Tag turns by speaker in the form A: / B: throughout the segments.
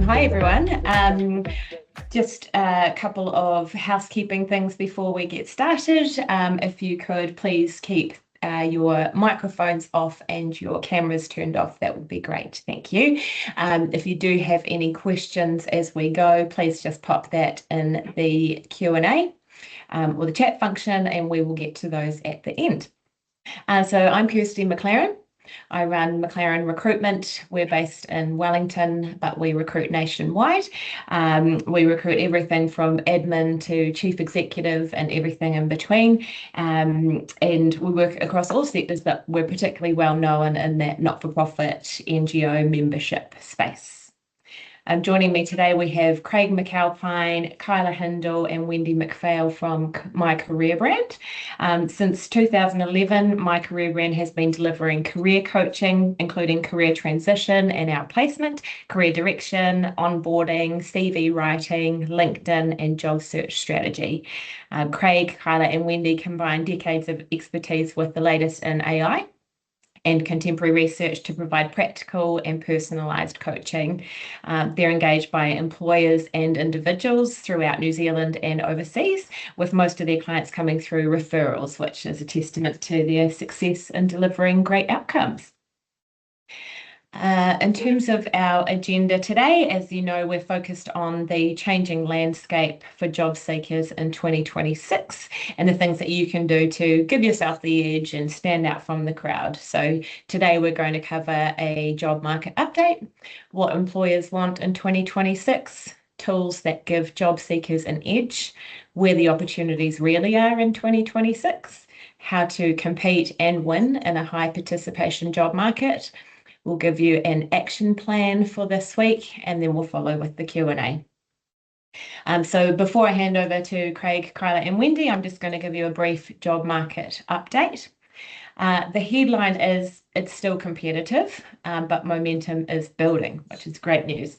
A: Hi everyone. Just a couple of housekeeping things before we get started. If you could please keep your microphones off and your cameras turned off, that would be great. Thank you. If you do have any questions as we go, please just pop that in the Q&A or the chat function, and we will get to those at the end. So I'm Kirsty McLaren. I run McLaren Recruitment. We're based in Wellington, but we recruit nationwide. We recruit everything from admin to chief executive and everything in between. And we work across all sectors, but we're particularly well known in that not-for-profit NGO membership space. Joining me today, we have Craig McAlpine, Kyla Hindle, and Wendy McPhail from MyCareerBrand. Since 2011, MyCareerBrand has been delivering career coaching, including career transition and outplacement, career direction, onboarding, CV writing, LinkedIn, and job search strategy. Craig, Kyla, and Wendy combine decades of expertise with the latest in AI and contemporary research to provide practical and personalised coaching. They're engaged by employers and individuals throughout New Zealand and overseas, with most of their clients coming through referrals, which is a testament to their success in delivering great outcomes. In terms of our agenda today, as you know, we're focused on the changing landscape for job seekers in 2026 and the things that you can do to give yourself the edge and stand out from the crowd. So today we're going to cover a job market update, what employers want in 2026, tools that give job seekers an edge, where the opportunities really are in 2026, how to compete and win in a high participation job market. We'll give you an action plan for this week, and then we'll follow with the Q&A. So before I hand over to Craig, Kyla, and Wendy, I'm just going to give you a brief job market update. The headline is it's still competitive, but momentum is building, which is great news.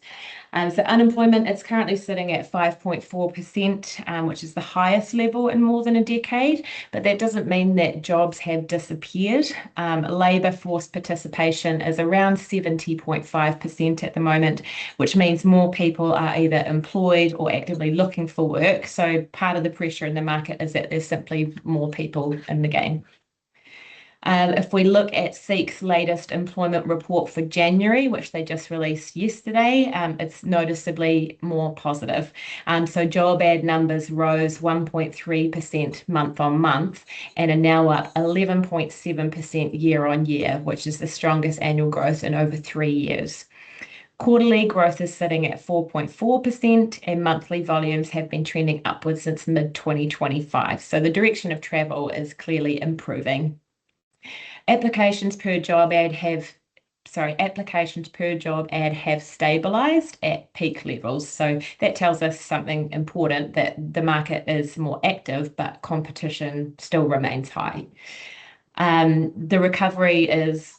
A: So unemployment is currently sitting at 5.4%, which is the highest level in more than a decade, but that doesn't mean that jobs have disappeared. Labour force participation is around 70.5% at the moment, which means more people are either employed or actively looking for work. So part of the pressure in the market is that there's simply more people in the game. If we look at SEEK's latest employment report for January, which they just released yesterday, it's noticeably more positive. So job ad numbers rose 1.3% month on month and are now up 11.7% year on year, which is the strongest annual growth in over 3 years. Quarterly growth is sitting at 4.4%, and monthly volumes have been trending upwards since mid-2025. So the direction of travel is clearly improving. Applications per job ad have stabilised at peak levels. So that tells us something important, that the market is more active, but competition still remains high. The recovery is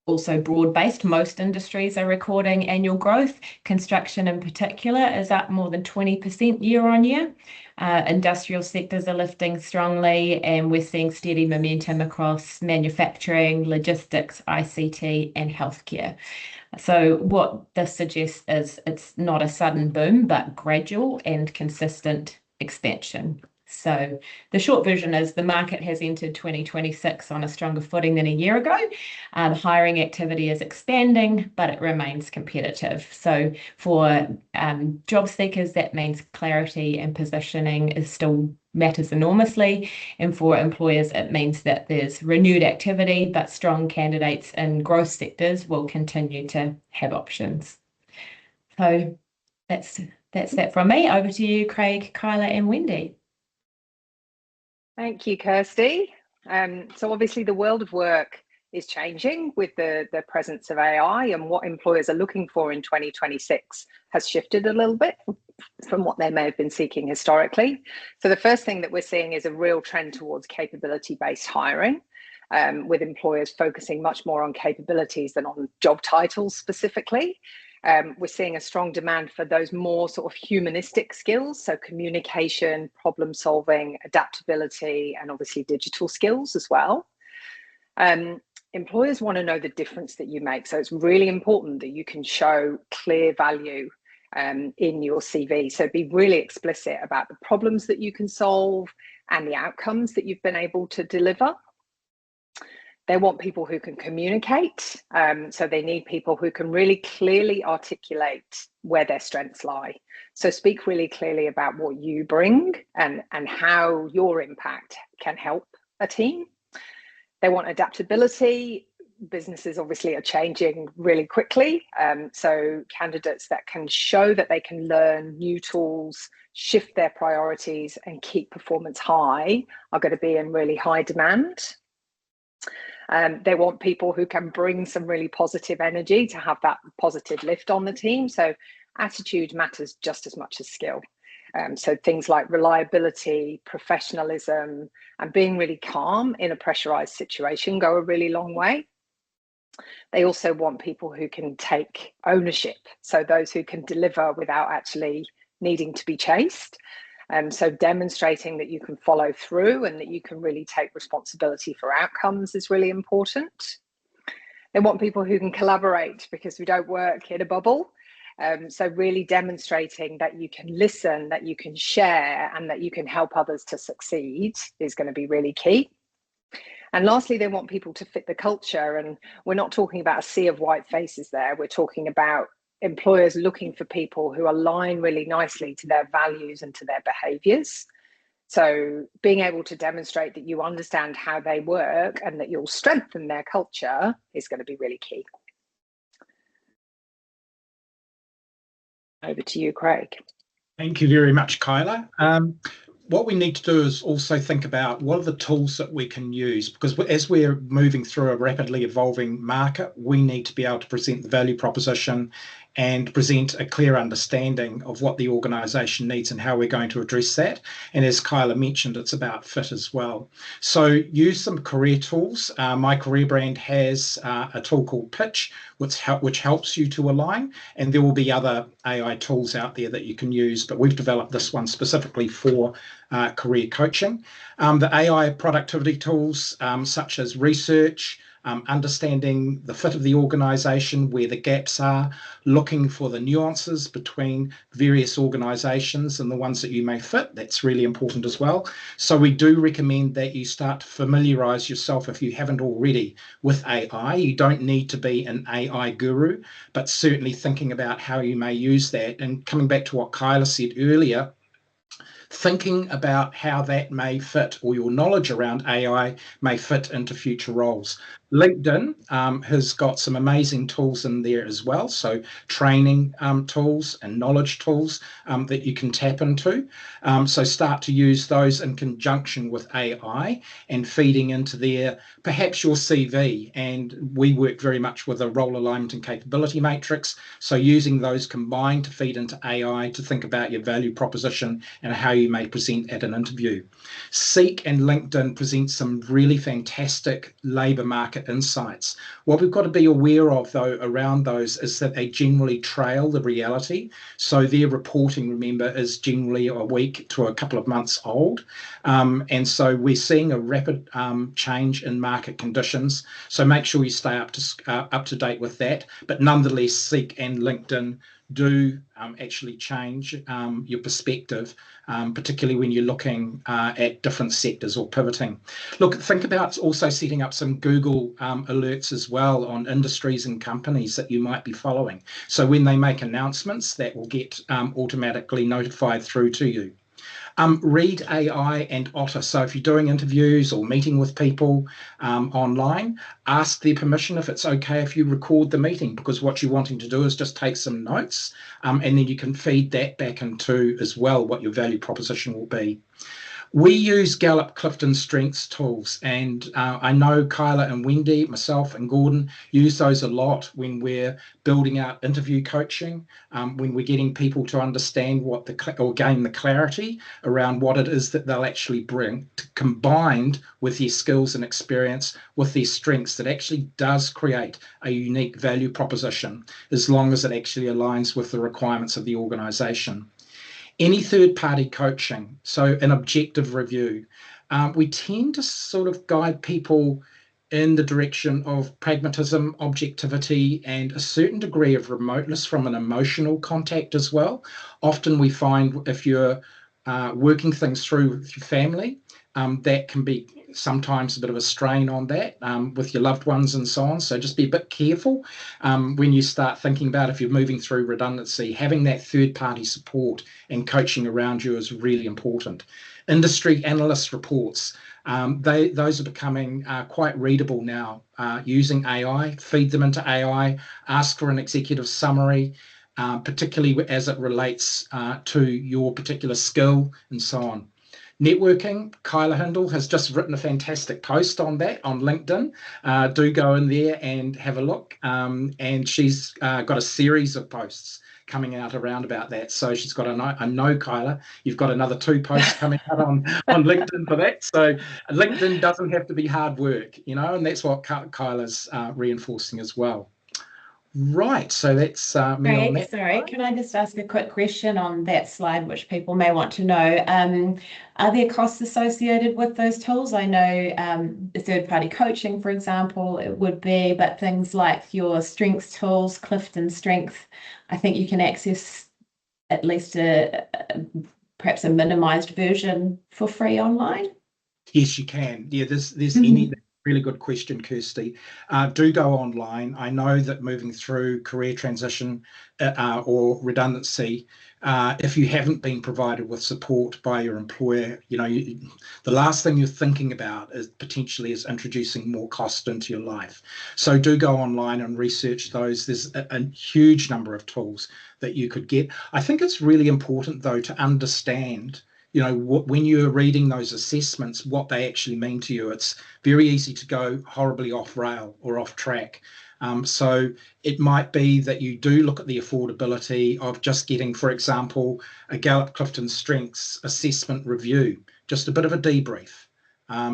A: also broad-based. Most industries are recording annual growth. Construction in particular is up more than 20% year on year. Industrial sectors are lifting strongly, and we're seeing steady momentum across manufacturing, logistics, ICT, and healthcare. So what this suggests is it's not a sudden boom, but gradual and consistent expansion. So the short version is the market has entered 2026 on a stronger footing than a year ago. Hiring activity is expanding, but it remains competitive. So for job seekers, that means clarity and positioning is still matters enormously. And for employers, it means that there's renewed activity, but strong candidates in growth sectors will continue to have options. So that's that from me. Over to you, Craig, Kyla, and Wendy.
B: Thank you, Kirsty. So obviously the world of work is changing with the presence of AI, and what employers are looking for in 2026 has shifted a little bit from what they may have been seeking historically. So the first thing that we're seeing is a real trend towards capability-based hiring, with employers focusing much more on capabilities than on job titles specifically. We're seeing a strong demand for those more sort of humanistic skills, so communication, problem solving, adaptability, and obviously digital skills as well. employers want to know the difference that you make. So it's really important that you can show clear value in your CV. So be really explicit about the problems that you can solve and the outcomes that you've been able to deliver. They want people who can communicate. So they need people who can really clearly articulate where their strengths lie. So speak really clearly about what you bring and how your impact can help a team. They want adaptability. Businesses obviously are changing really quickly. So candidates that can show that they can learn new tools, shift their priorities, and keep performance high are going to be in really high demand. They want people who can bring some really positive energy to have that positive lift on the team. So attitude matters just as much as skill. So things like reliability, professionalism, and being really calm in a pressurized situation go a really long way. They also want people who can take ownership. So those who can deliver without actually needing to be chased. So demonstrating that you can follow through and that you can really take responsibility for outcomes is really important. They want people who can collaborate because we don't work in a bubble. So really demonstrating that you can listen, that you can share, and that you can help others to succeed is going to be really key. And lastly, they want people to fit the culture. And we're not talking about a sea of white faces there. We're talking about employers looking for people who align really nicely to their values and to their behaviours. So being able to demonstrate that you understand how they work and that you'll strengthen their culture is going to be really key. Over to you, Craig.
C: Thank you very much, Kyla. What we need to do is also think about what are the tools that we can use, because as we're moving through a rapidly evolving market, we need to be able to present the value proposition and present a clear understanding of what the organisation needs and how we're going to address that. And as Kyla mentioned, it's about fit as well. So use some career tools. MyCareerBrand has a tool called Pitch, which helps you to align, and there will be other AI tools out there that you can use, but we've developed this one specifically for career coaching. The AI productivity tools such as research, understanding the fit of the organisation, where the gaps are, looking for the nuances between various organisations and the ones that you may fit. That's really important as well. So we do recommend that you start to familiarise yourself, if you haven't already, with AI. You don't need to be an AI guru, but certainly thinking about how you may use that. And coming back to what Kyla said earlier, thinking about how that may fit, or your knowledge around AI may fit into future roles. LinkedIn has got some amazing tools in there as well. So training tools and knowledge tools that you can tap into. So start to use those in conjunction with AI and feeding into there, perhaps your CV. And we work very much with a role alignment and capability matrix. So using those combined to feed into AI to think about your value proposition and how you may present at an interview. Seek and LinkedIn present some really fantastic labour market insights. What we've got to be aware of, though, around those is that they generally trail the reality. So their reporting, remember, is generally a week to a couple of months old. And so we're seeing a rapid change in market conditions. So make sure you stay up to date with that. But nonetheless, Seek and LinkedIn do actually change your perspective, particularly when you're looking at different sectors or pivoting. Look, think about also setting up some Google alerts as well on industries and companies that you might be following. So when they make announcements, that will get automatically notified through to you. Read AI and Otter. So if you're doing interviews or meeting with people online, ask their permission if it's okay if you record the meeting, because what you're wanting to do is just take some notes, and then you can feed that back into as well what your value proposition will be. We use Gallup Clifton Strengths tools, and I know Kyla and Wendy, myself and Gordon use those a lot when we're building out interview coaching, when we're getting people to understand what or gain the clarity around what it is that they'll actually bring, combined with their skills and experience with their strengths, that actually does create a unique value proposition as long as it actually aligns with the requirements of the organisation. Any third-party coaching, so an objective review. We tend to sort of guide people in the direction of pragmatism, objectivity, and a certain degree of remoteness from an emotional contact as well. Often we find if you're working things through with your family, that can be sometimes a bit of a strain on that with your loved ones and so on. So just be a bit careful when you start thinking about if you're moving through redundancy, having that third party support and coaching around you is really important. Industry analyst reports, those are becoming quite readable now using AI. Feed them into AI, ask for an executive summary, particularly as it relates to your particular skill and so on. Networking, Kyla Hindle has just written a fantastic post on that on LinkedIn. Do go in there and have a look. And she's got a series of posts coming out around about that. So she's got I know, Kyla, you've got another 2 posts coming out on LinkedIn for that. So LinkedIn doesn't have to be hard work, and that's what Kyla's reinforcing as well. Right, so that's me on that.
A: Sorry, can I just ask a quick question on that slide, which people may want to know? Are there costs associated with those tools? I know third-party coaching, for example, it would be, but things like your strengths tools, Clifton Strength, I think you can access at least perhaps a minimized version for free online.
C: Yes, you can. Yeah, there's any really good question, Kirsty. Do go online. I know that moving through career transition or redundancy, if you haven't been provided with support by your employer, the last thing you're thinking about is potentially introducing more cost into your life. So do go online and research those. There's a huge number of tools that you could get. I think it's really important, though, to understand when you're reading those assessments, what they actually mean to you. It's very easy to go horribly off rail or off track. So it might be that you do look at the affordability of just getting, for example, a Gallup Clifton Strengths assessment review, just a bit of a debrief.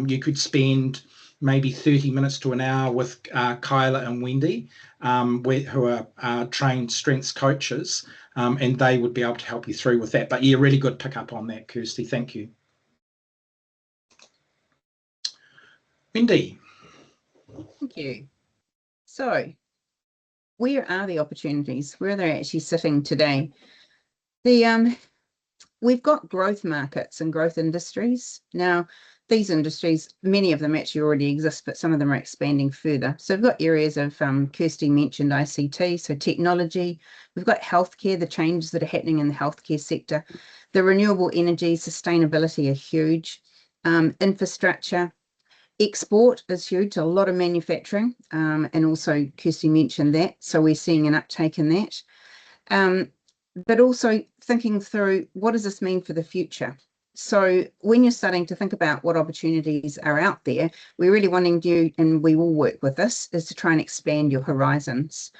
C: You could spend maybe 30 minutes to an hour with Kyla and Wendy, who are trained strengths coaches, and they would be able to help you through with that. But yeah, really good pick up on that, Kirsty. Thank you. Wendy.
D: Thank you. So where are the opportunities? Where are they actually sitting today? We've got growth markets and growth industries. Now, these industries, many of them actually already exist, but some of them are expanding further. So we've got areas of, Kirsty mentioned ICT, so technology. We've got healthcare, the changes that are happening in the healthcare sector. The renewable energy, sustainability are huge. Infrastructure, export is huge, a lot of manufacturing, and also Kirsty mentioned that. So we're seeing an uptake in that. But also thinking through, what does this mean for the future? So when you're starting to think about what opportunities are out there, we're really wanting you, and we will work with this, is to try and expand your horizons.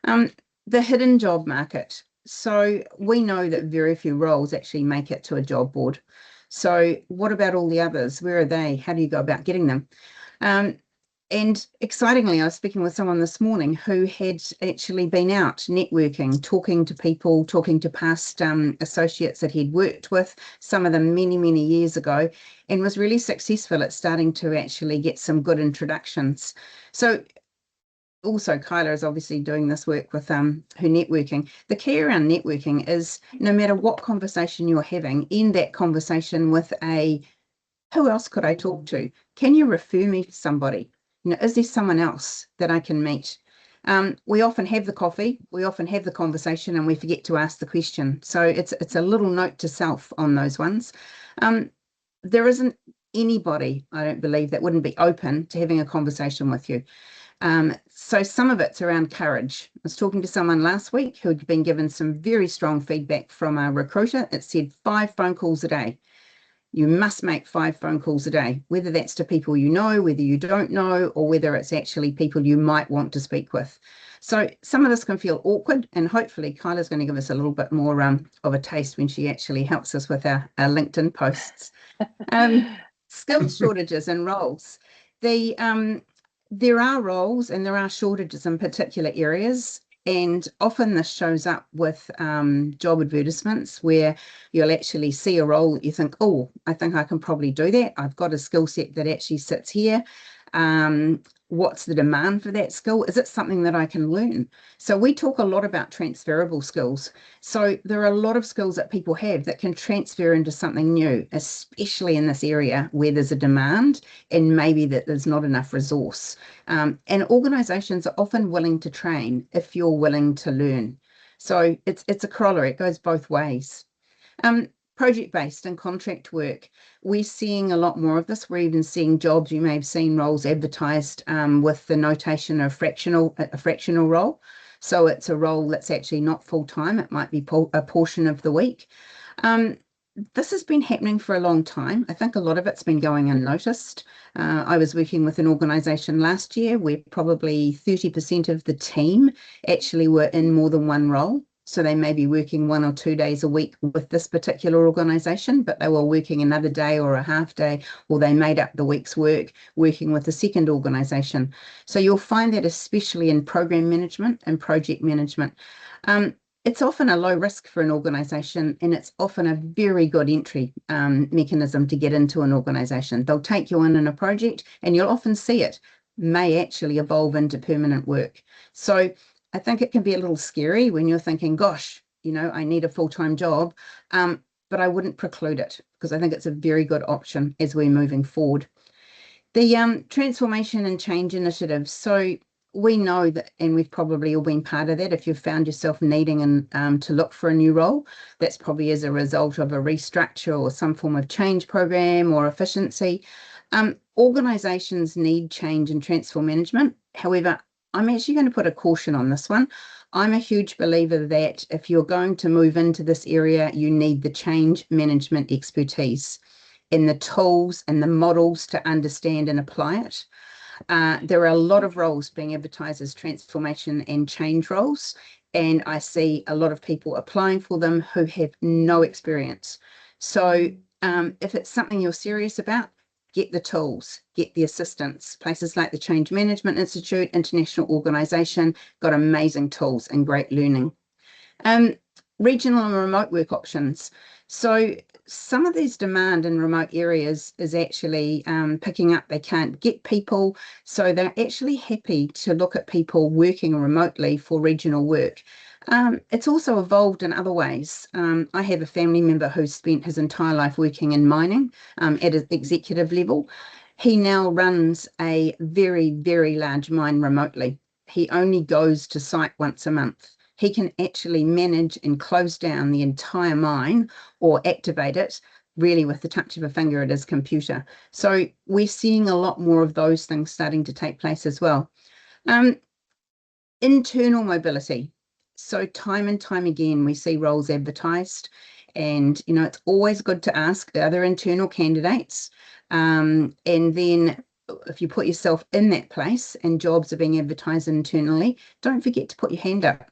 D: The hidden job market. So we know that very few roles actually make it to a job board. So what about all the others? Where are they? How do you go about getting them? And excitingly, I was speaking with someone this morning who had actually been out networking, talking to people, talking to past associates that he'd worked with, some of them many, many years ago, and was really successful at starting to actually get some good introductions. So also Kyla is obviously doing this work with her networking. The key around networking is no matter what conversation you're having, in that conversation with who else could I talk to? Can you refer me to somebody? Is there someone else that I can meet? We often have the coffee, we often have the conversation, and we forget to ask the question. So it's a little note to self on those ones. There isn't anybody, I don't believe, that wouldn't be open to having a conversation with you. So some of it's around courage. I was talking to someone last week who'd been given some very strong feedback from a recruiter. It said 5 phone calls a day. You must make 5 phone calls a day, whether that's to people you know, whether you don't know, or whether it's actually people you might want to speak with. So some of this can feel awkward, and hopefully Kyla's going to give us a little bit more of a taste when she actually helps us with our LinkedIn posts. Skills shortages and roles. There are roles and there are shortages in particular areas. And often this shows up with job advertisements where you'll actually see a role that you think, oh, I think I can probably do that. I've got a skill set that actually sits here. What's the demand for that skill? Is it something that I can learn? So we talk a lot about transferable skills. So there are a lot of skills that people have that can transfer into something new, especially in this area where there's a demand and maybe that there's not enough resource. And organisations are often willing to train if you're willing to learn. So it's a corollary. It goes both ways. Project-based and contract work, we're seeing a lot more of this. We're even seeing jobs, you may have seen roles advertised with the notation of a fractional role. So it's a role that's actually not full-time. It might be a portion of the week. This has been happening for a long time. I think a lot of it's been going unnoticed. I was working with an organisation last year where probably 30% of the team actually were in more than one role. So they may be working 1 or 2 days a week with this particular organisation, but they were working another day or a half day, or they made up the week's work working with a second organisation. So you'll find that especially in program management and project management. It's often a low risk for an organisation, and it's often a very good entry mechanism to get into an organisation. They'll take you in a project, and you'll often see it may actually evolve into permanent work. So I think it can be a little scary when you're thinking, gosh, I need a full-time job, but I wouldn't preclude it because I think it's a very good option as we're moving forward. The transformation and change initiatives. So we know that, and we've probably all been part of that, if you've found yourself needing to look for a new role, that's probably as a result of a restructure or some form of change program or efficiency. Organisations need change and transform management. However, I'm actually going to put a caution on this one. I'm a huge believer that if you're going to move into this area, you need the change management expertise and the tools and the models to understand and apply it. There are a lot of roles being advertised as transformation and change roles, and I see a lot of people applying for them who have no experience. So if it's something you're serious about, get the tools, get the assistance. Places like the Change Management Institute, international organisation, got amazing tools and great learning. Regional and remote work options. So some of these demand in remote areas is actually picking up. They can't get people, so they're actually happy to look at people working remotely for regional work. It's also evolved in other ways. I have a family member who's spent his entire life working in mining at an executive level. He now runs a very, very large mine remotely. He only goes to site once a month. He can actually manage and close down the entire mine or activate it really with the touch of a finger at his computer. So we're seeing a lot more of those things starting to take place as well. Internal mobility. So time and time again, we see roles advertised, and it's always good to ask other internal candidates. And then if you put yourself in that place and jobs are being advertised internally, don't forget to put your hand up.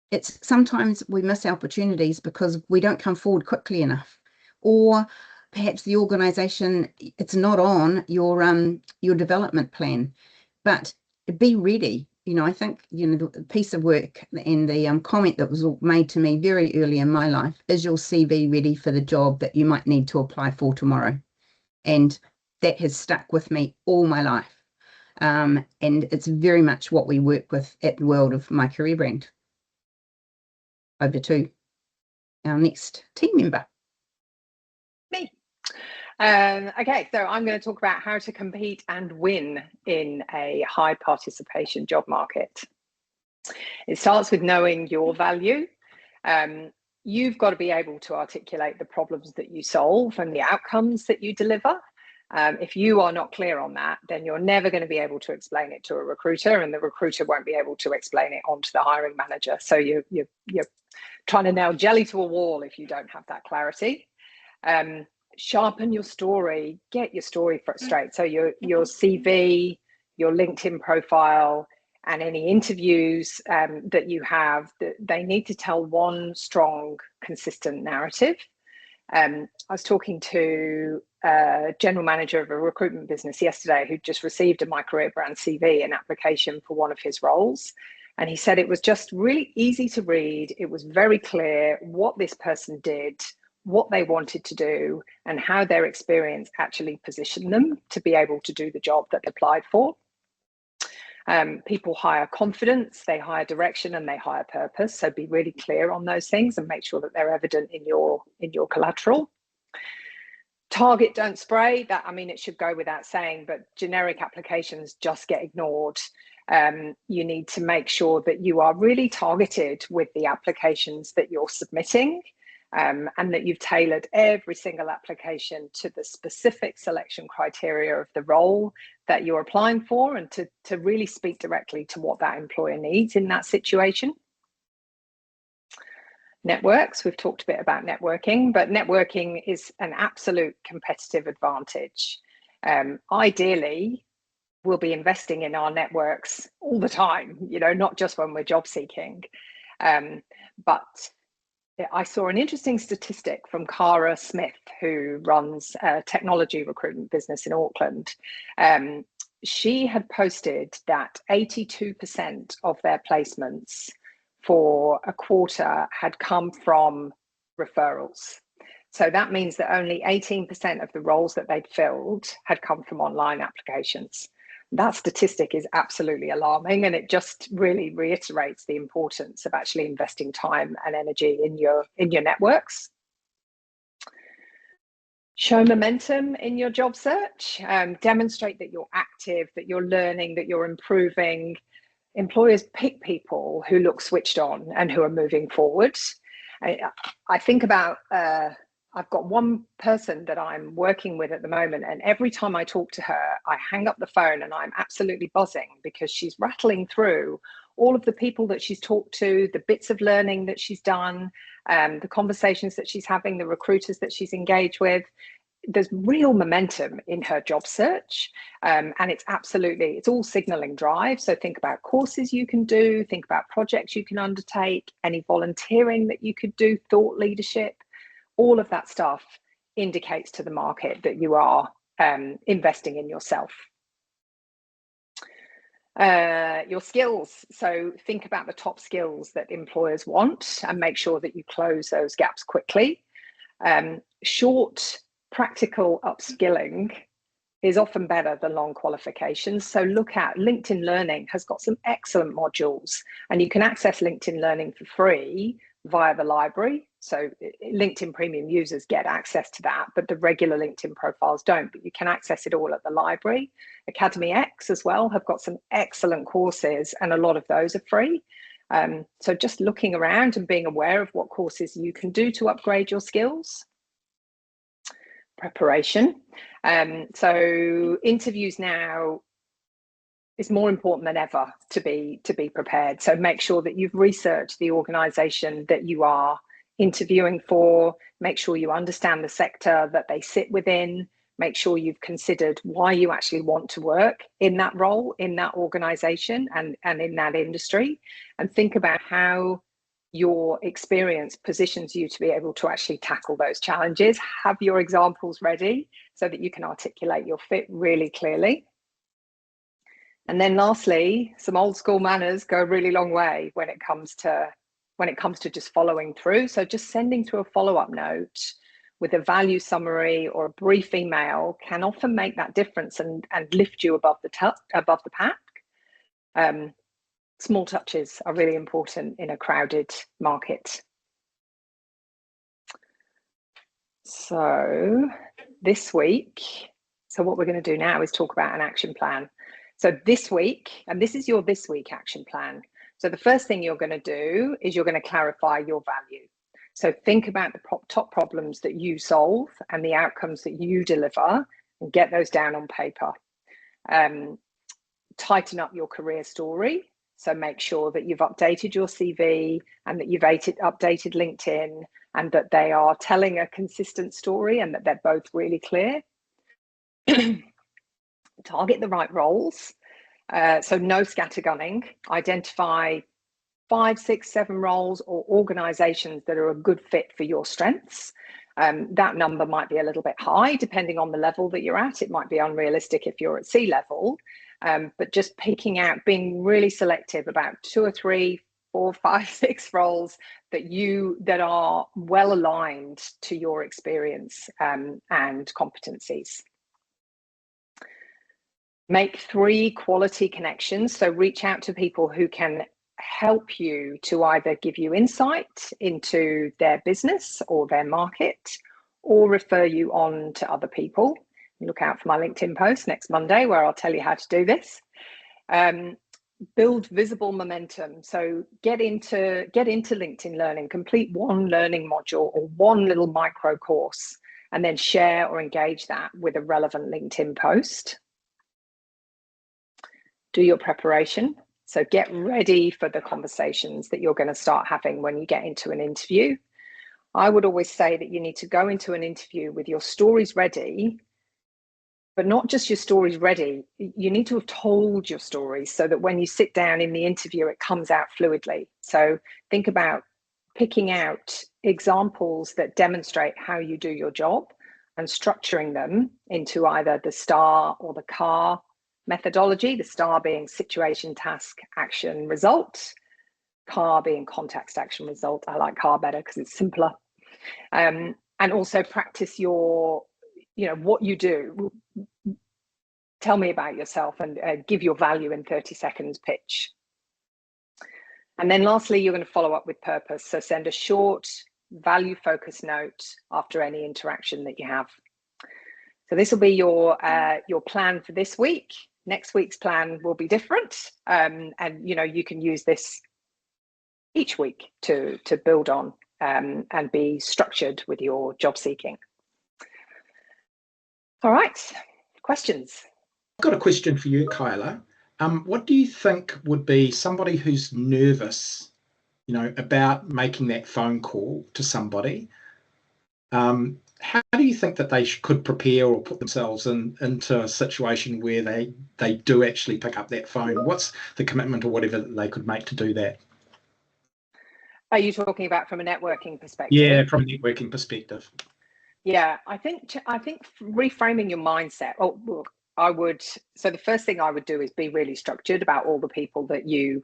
D: It's sometimes we miss opportunities because we don't come forward quickly enough, or perhaps the organisation, it's not on your development plan. But be ready. I think the piece of work and the comment that was made to me very early in my life is your CV ready for the job that you might need to apply for tomorrow, and that has stuck with me all my life. And it's very much what we work with at the world of My Career Brand. Over to our next team member.
B: Me. Okay, so I'm going to talk about how to compete and win in a high participation job market. It starts with knowing your value. You've got to be able to articulate the problems that you solve and the outcomes that you deliver. If you are not clear on that, then you're never going to be able to explain it to a recruiter, and the recruiter won't be able to explain it onto the hiring manager. So you're trying to nail jelly to a wall if you don't have that clarity. Sharpen your story, get your story straight. So your CV, your LinkedIn profile, and any interviews that you have, they need to tell one strong, consistent narrative. I was talking to a general manager of a recruitment business yesterday who just received a MyCareerBrand CV, an application for one of his roles. And he said it was just really easy to read. It was very clear what this person did, what they wanted to do, and how their experience actually positioned them to be able to do the job that they applied for. People hire confidence, they hire direction, and they hire purpose. So be really clear on those things and make sure that they're evident in your collateral. Target, don't spray. That, I mean, it should go without saying, but generic applications just get ignored. You need to make sure that you are really targeted with the applications that you're submitting, and that you've tailored every single application to the specific selection criteria of the role that you're applying for, and to really speak directly to what that employer needs in that situation. Networks, we've talked a bit about networking, but networking is an absolute competitive advantage. Ideally, we'll be investing in our networks all the time, you know, not just when we're job seeking. But I saw an interesting statistic from Cara Smith, who runs a technology recruitment business in Auckland. She had posted that 82% of their placements for a quarter had come from referrals. So that means that only 18% of the roles that they'd filled had come from online applications. That statistic is absolutely alarming, and it just really reiterates the importance of actually investing time and energy in your networks. Show momentum in your job search. Demonstrate that you're active, that you're learning, that you're improving. Employers pick people who look switched on and who are moving forward. I think about, I've got one person that I'm working with at the moment, and every time I talk to her, I hang up the phone and I'm absolutely buzzing, because she's rattling through all of the people that she's talked to, the bits of learning that she's done, the conversations that she's having, the recruiters that she's engaged with. There's real momentum in her job search, and it's all signaling drive. So think about courses you can do, think about projects you can undertake, any volunteering that you could do, thought leadership. All of that stuff indicates to the market that you are investing in yourself. Your skills. So think about the top skills that employers want and make sure that you close those gaps quickly. Short, practical upskilling is often better than long qualifications. So look at LinkedIn Learning has got some excellent modules, and you can access LinkedIn Learning for free via the library. So LinkedIn Premium users get access to that, but the regular LinkedIn profiles don't, but you can access it all at the library. Academy X as well have got some excellent courses, and a lot of those are free. So just looking around and being aware of what courses you can do to upgrade your skills. Preparation. So interviews now is more important than ever to be prepared. So make sure that you've researched the organization that you are interviewing for, make sure you understand the sector that they sit within, make sure you've considered why you actually want to work in that role, in that organization, and in that industry, and think about how your experience positions you to be able to actually tackle those challenges. Have your examples ready so that you can articulate your fit really clearly. And then lastly, some old school manners go a really long way when it comes to just following through. So just sending through a follow-up note with a value summary or a brief email can often make that difference and lift you above the pack. Small touches are really important in a crowded market. So this week, what we're going to do now is talk about an action plan. So this week, and this is your this week action plan. So the first thing you're going to do is you're going to clarify your value. So think about the top problems that you solve and the outcomes that you deliver, and get those down on paper. Tighten up your career story. So make sure that you've updated your CV and that you've updated LinkedIn, and that they are telling a consistent story and that they're both really clear. Target the right roles. So no scattergunning. Identify 5, 6, 7 roles or organizations that are a good fit for your strengths. That number might be a little bit high depending on the level that you're at. It might be unrealistic if you're at C level. But just picking out, being really selective about 2 or 3 4, 5, 6 roles that are well aligned to your experience and competencies. Make 3 quality connections. So reach out to people who can help you to either give you insight into their business or their market, or refer you on to other people. Look out for my LinkedIn post next Monday where I'll tell you how to do this. Build visible momentum. So get into LinkedIn Learning, complete one learning module or one little micro course, and then share or engage that with a relevant LinkedIn post. Do your preparation. So get ready for the conversations that you're going to start having when you get into an interview. I would always say that you need to go into an interview with your stories ready, but not just your stories ready. You need to have told your stories so that when you sit down in the interview, it comes out fluidly. So think about picking out examples that demonstrate how you do your job and structuring them into either the STAR or the CAR methodology, the STAR being situation, task, action, result, CAR being context, action, result. I like CAR better because it's simpler. And also practice your, what you do. Tell me about yourself and give your value in 30 seconds pitch. And then lastly, you're going to follow up with purpose. So send a short value focused note after any interaction that you have. So this will be your plan for this week. Next week's plan will be different. And you can use this each week to build on and be structured with your job seeking. All right, questions?
C: I've got a question for you, Kyla. What do you think would be somebody who's nervous, about making that phone call to somebody? How do you think that they could prepare or put themselves into a situation where they do actually pick up that phone? What's the commitment or whatever that they could make to do that?
B: Are you talking about from a networking perspective?
C: Yeah, from a networking perspective.
B: Yeah, I think reframing your mindset. So the first thing I would do is be really structured about all the people that you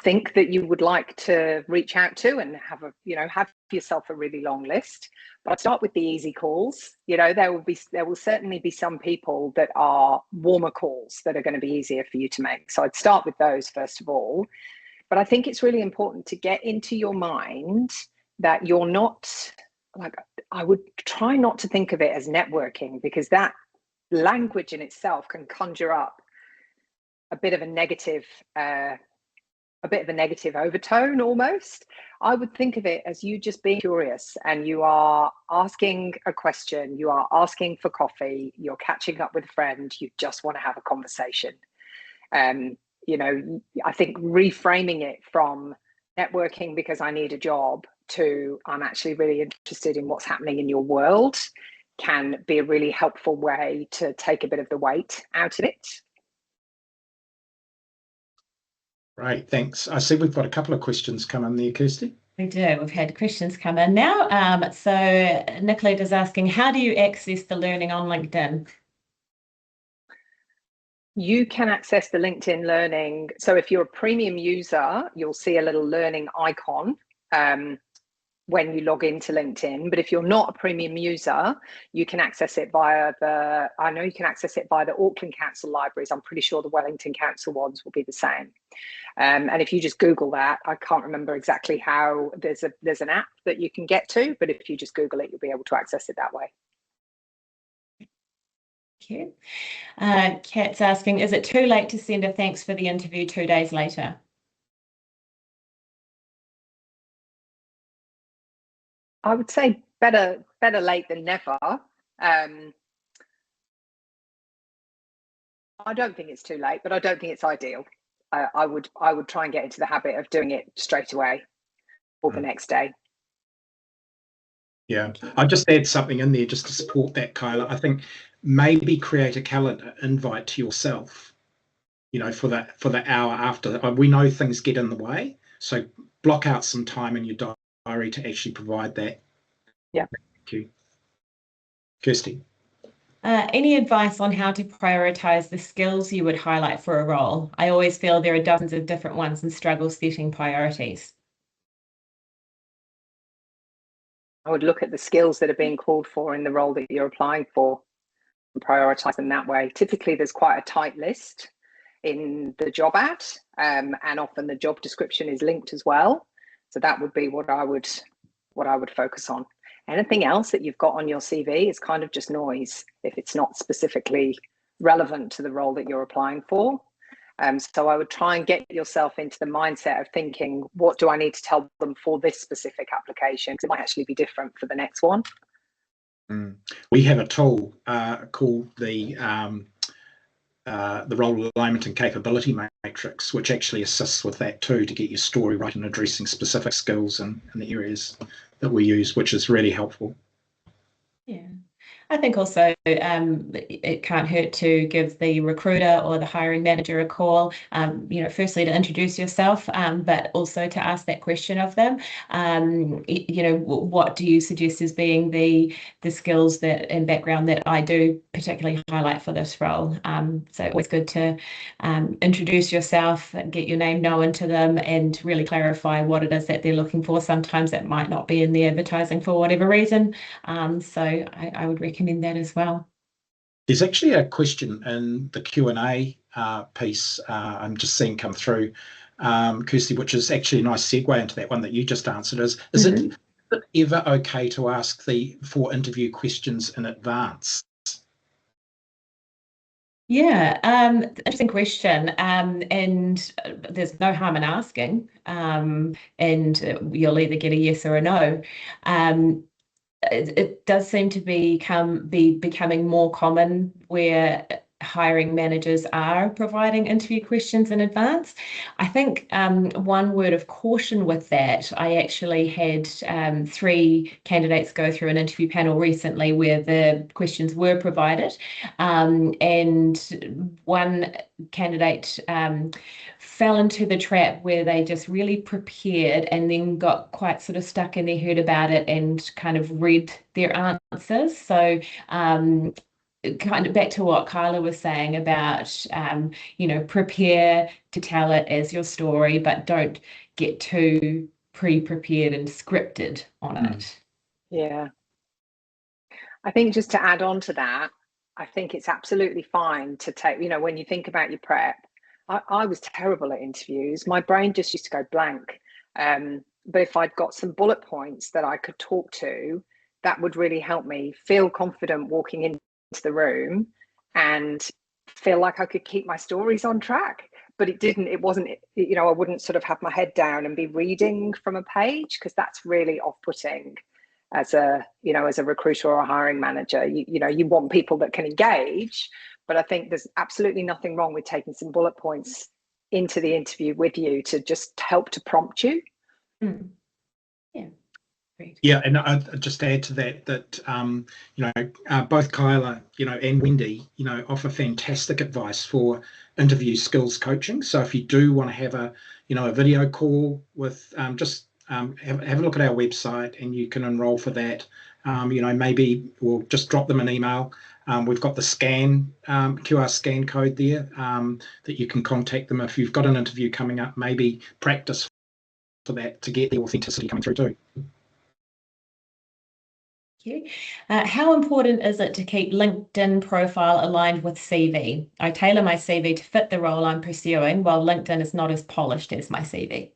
B: think that you would like to reach out to, and have yourself a really long list. But I'd start with the easy calls. There will certainly be some people that are warmer calls that are going to be easier for you to make. So I'd start with those first of all. But I think it's really important to get into your mind that you're not, I would try not to think of it as networking, because that language in itself can conjure up a bit of a negative overtone almost. I would think of it as you just being curious, and you are asking a question, you are asking for coffee, you're catching up with a friend, you just want to have a conversation. I think reframing it from networking because I need a job to I'm actually really interested in what's happening in your world can be a really helpful way to take a bit of the weight out of it.
C: Right, thanks. I see we've got a couple of questions come in there, Kirsty.
A: We do. We've had questions come in now. So Nicolette is asking, how do you access the learning on LinkedIn?
B: You can access the LinkedIn Learning. So if you're a premium user, you'll see a little learning icon when you log into LinkedIn. But if you're not a premium user, you can access it via the Auckland Council libraries. I'm pretty sure the Wellington Council ones will be the same. And if you just Google that, I can't remember exactly how, there's an app that you can get to, but if you just Google it, you'll be able to access it that way.
A: Thank you. Kat's asking, is it too late to send a thanks for the interview 2 days later?
B: I would say better late than never. I don't think it's too late, but I don't think it's ideal. I would try and get into the habit of doing it straight away or the next day.
C: Yeah, I'll just add something in there just to support that, Kyla. I think maybe create a calendar invite to yourself, for the hour after. We know things get in the way, so block out some time in your diary to actually provide that.
B: Yeah.
C: Thank you. Kirsty.
A: Any advice on how to prioritize the skills you would highlight for a role? I always feel there are dozens of different ones and struggle setting priorities.
B: I would look at the skills that are being called for in the role that you're applying for and prioritize them that way. Typically, there's quite a tight list in the job ad, and often the job description is linked as well. So that would be what I would focus on. Anything else that you've got on your CV is kind of just noise if it's not specifically relevant to the role that you're applying for. So I would try and get yourself into the mindset of thinking, what do I need to tell them for this specific application? Because it might actually be different for the next one.
C: We have a tool called the role alignment and capability matrix, which actually assists with that too, to get your story right and addressing specific skills and the areas that we use, which is really helpful.
A: Yeah. I think also it can't hurt to give the recruiter or the hiring manager a call, firstly to introduce yourself, but also to ask that question of them. What do you suggest as being the skills that and background that I do particularly highlight for this role? So always good to introduce yourself, get your name known to them, and really clarify what it is that they're looking for. Sometimes that might not be in the advertising for whatever reason. So I would recommend that as well.
C: There's actually a question in the Q&A piece I'm just seeing come through, Kirsty, which is actually a nice segue into that one that you just answered. Is it ever okay to ask for interview questions in advance?
A: Yeah, interesting question. And there's no harm in asking, and you'll either get a yes or a no. It does seem to be becoming more common where hiring managers are providing interview questions in advance. I think one word of caution with that, I actually had 3 candidates go through an interview panel recently where the questions were provided, and one candidate fell into the trap where they just really prepared and then got quite sort of stuck in their head about it and kind of read their answers. So kind of back to what Kyla was saying about, prepare to tell it as your story, but don't get too pre-prepared and scripted on it.
B: Yeah. I think just to add on to that, I think it's absolutely fine to take, when you think about your prep, I was terrible at interviews. My brain just used to go blank. But if I'd got some bullet points that I could talk to, that would really help me feel confident walking into the room and feel like I could keep my stories on track. But it wasn't, I wouldn't sort of have my head down and be reading from a page, because that's really off-putting as a recruiter or a hiring manager. You want people that can engage, but I think there's absolutely nothing wrong with taking some bullet points into the interview with you to just help to prompt you.
A: Yeah. Great.
C: Yeah, and I'd just add to that both Kyla, and Wendy, offer fantastic advice for interview skills coaching. So if you do want to have a video call with, have a look at our website and you can enroll for that. Maybe we'll just drop them an email. We've got the QR scan code there that you can contact them if you've got an interview coming up. Maybe practice for that to get the authenticity coming through too.
A: Thank you. How important is it to keep LinkedIn profile aligned with CV? I tailor my CV to fit the role I'm pursuing, while LinkedIn is not as polished as my CV.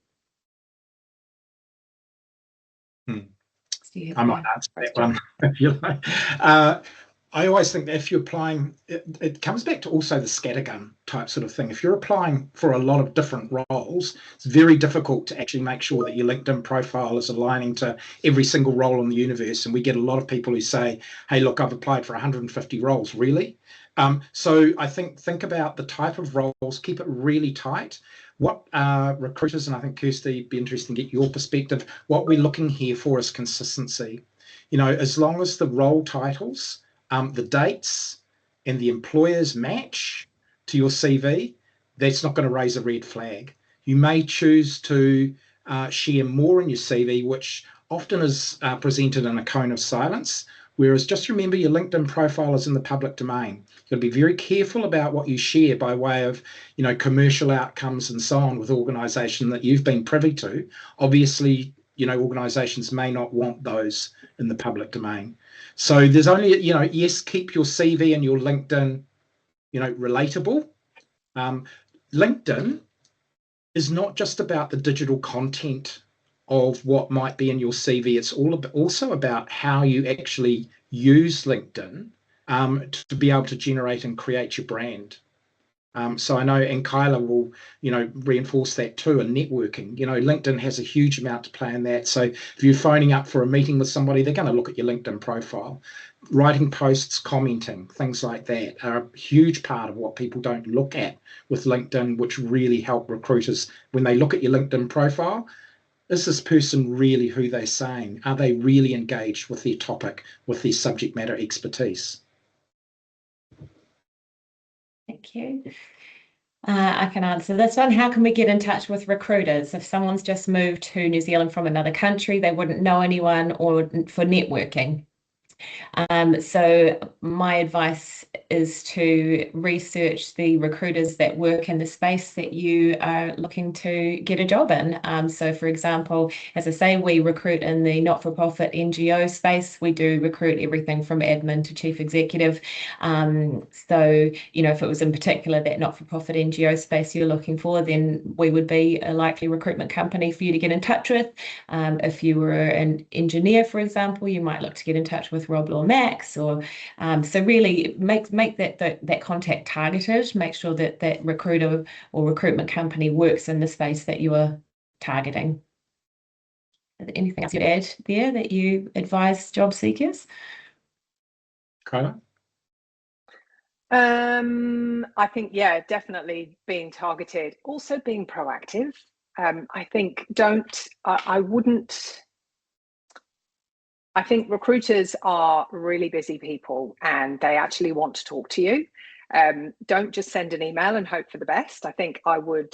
C: I might answer that one if you like. I always think that if you're applying, it comes back to also the scattergun type sort of thing. If you're applying for a lot of different roles, it's very difficult to actually make sure that your LinkedIn profile is aligning to every single role in the universe. And we get a lot of people who say, hey, look, I've applied for 150 roles. Really? So I think about the type of roles, keep it really tight. What recruiters, and I think Kirsty, it'd be interesting to get your perspective, what we're looking here for is consistency. As long as the role titles, the dates and the employers match to your CV, that's not going to raise a red flag. You may choose to share more in your CV, which often is presented in a cone of silence, Whereas just remember your LinkedIn profile is in the public domain. You've got to be very careful about what you share by way of, commercial outcomes and so on with organisations that you've been privy to. Obviously, organisations may not want those in the public domain. So there's only, yes, keep your CV and your LinkedIn, relatable. LinkedIn is not just about the digital content of what might be in your CV. It's also about how you actually use LinkedIn to be able to generate and create your brand. So I know, and Kyla will, reinforce that too, and networking. LinkedIn has a huge amount to play in that. So if you're phoning up for a meeting with somebody, they're going to look at your LinkedIn profile. Writing posts, commenting, things like that are a huge part of what people don't look at with LinkedIn, which really help recruiters when they look at your LinkedIn profile. Is this person really who they're saying? Are they really engaged with their topic, with their subject matter expertise?
A: Thank you. I can answer this one. How can we get in touch with recruiters? If someone's just moved to New Zealand from another country, they wouldn't know anyone, or for networking. So my advice is to research the recruiters that work in the space that you are looking to get a job in. So for example, as I say, we recruit in the not-for-profit NGO space. We do recruit everything from admin to chief executive. So, if it was in particular that not-for-profit NGO space you're looking for, then we would be a likely recruitment company for you to get in touch with. If you were an engineer, for example, you might look to get in touch with Rob or Max, or so really make that contact targeted. Make sure that that recruiter or recruitment company works in the space that you are targeting. Is there anything else you'd add there that you advise job seekers?
C: Kyla?
B: I think, definitely being targeted, also being proactive. I think I think recruiters are really busy people and they actually want to talk to you. Don't just send an email and hope for the best. I think I would,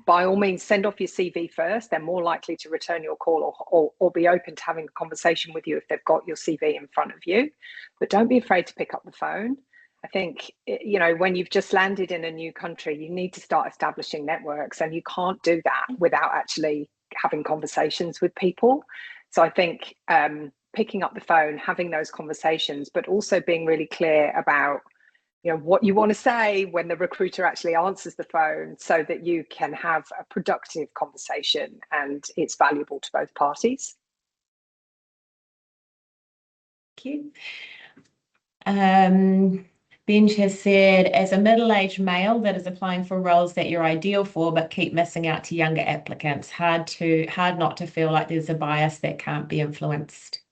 B: by all means, send off your CV first. They're more likely to return your call or be open to having a conversation with you if they've got your CV in front of you. But don't be afraid to pick up the phone. I think, when you've just landed in a new country, you need to start establishing networks, and you can't do that without actually having conversations with people. So I think picking up the phone, having those conversations, but also being really clear about what you want to say when the recruiter actually answers the phone, so that you can have a productive conversation and it's valuable to both parties.
A: Thank you. Benj has said, as a middle-aged male that is applying for roles that you're ideal for but keep missing out to younger applicants, hard not to feel like there's a bias that can't be influenced.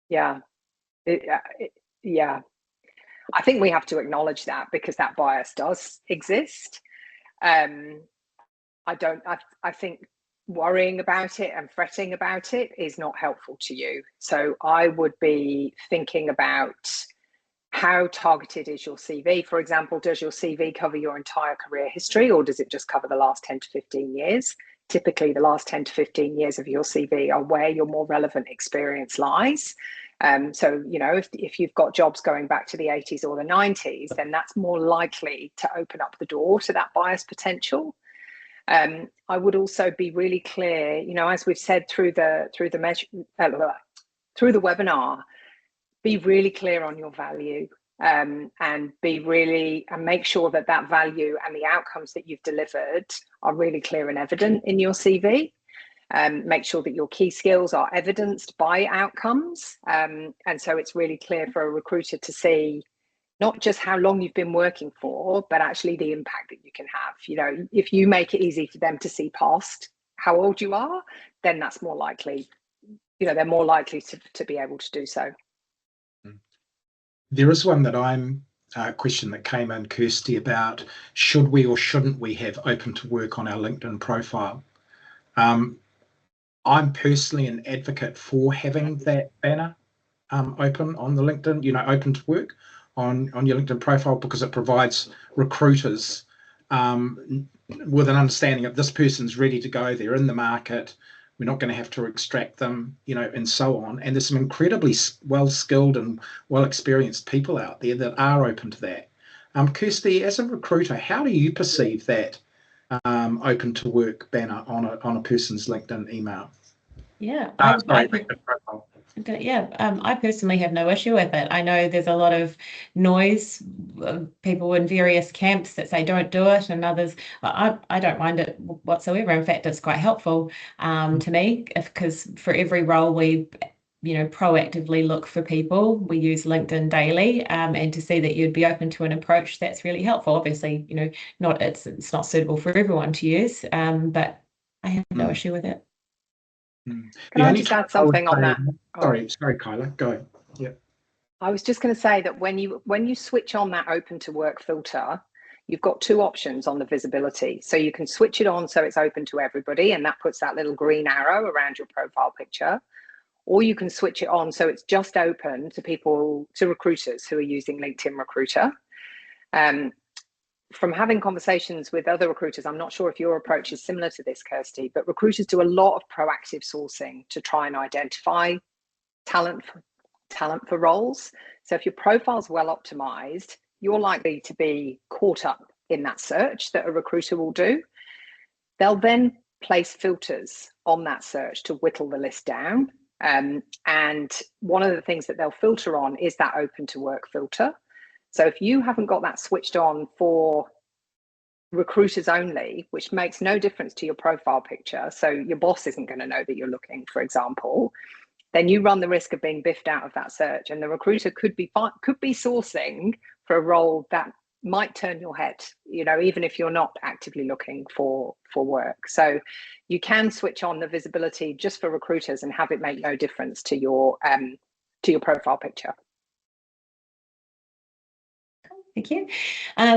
B: Yeah. Yeah. I think we have to acknowledge that, because that bias does exist. I think worrying about it and fretting about it is not helpful to you. So I would be thinking about how targeted is your CV. For example, does your CV cover your entire career history, or does it just cover the last 10 to 15 years? Typically, the last 10 to 15 years of your CV are where your more relevant experience lies. So, if you've got jobs going back to the 80s or the 90s, then that's more likely to open up the door to that bias potential. I would also be really clear, as we've said through the webinar, be really clear on your value, and make sure that value and the outcomes that you've delivered are really clear and evident in your CV. Make sure that your key skills are evidenced by outcomes, and so it's really clear for a recruiter to see not just how long you've been working for, but actually the impact that you can have. If you make it easy for them to see past how old you are, then that's more likely, they're more likely to be able to do so.
C: There is one that question that came in, Kirsty, about should we or shouldn't we have open to work on our LinkedIn profile? I'm personally an advocate for having that banner open on the LinkedIn, open to work on your LinkedIn profile, because it provides recruiters with an understanding of this person's ready to go, they're in the market, We're not going to have to extract them, and so on. And there's some incredibly well-skilled and well-experienced people out there that are open to that. Kirsty, as a recruiter, how do you perceive that open to work banner on a person's LinkedIn email?
A: Yeah,
C: LinkedIn profile.
A: I personally have no issue with it. I know there's a lot of noise, people in various camps that say don't do it, and others, I don't mind it whatsoever. In fact, it's quite helpful to me, because for every role we proactively look for people. We use LinkedIn daily, and to see that you'd be open to an approach, that's really helpful. Obviously, it's not suitable for everyone to use, but I have no issue with it.
B: Can I just add something on that?
C: Sorry, Kyla, go. Yeah.
B: I was just going to say that when you switch on that open to work filter, you've got two options on the visibility. So you can switch it on so it's open to everybody, and that puts that little green arrow around your profile picture. Or you can switch it on so it's just open to recruiters who are using LinkedIn Recruiter. From having conversations with other recruiters, I'm not sure if your approach is similar to this, Kirsty, but recruiters do a lot of proactive sourcing to try and identify talent for roles. So if your profile's well optimized, you're likely to be caught up in that search that a recruiter will do. They'll then place filters on that search to whittle the list down. And one of the things that they'll filter on is that open to work filter. So if you haven't got that switched on for recruiters only, which makes no difference to your profile picture, so your boss isn't going to know that you're looking, for example, then you run the risk of being biffed out of that search, and the recruiter could be sourcing for a role that might turn your head, even if you're not actively looking for work. So you can switch on the visibility just for recruiters and have it make no difference to your profile picture.
A: Thank you.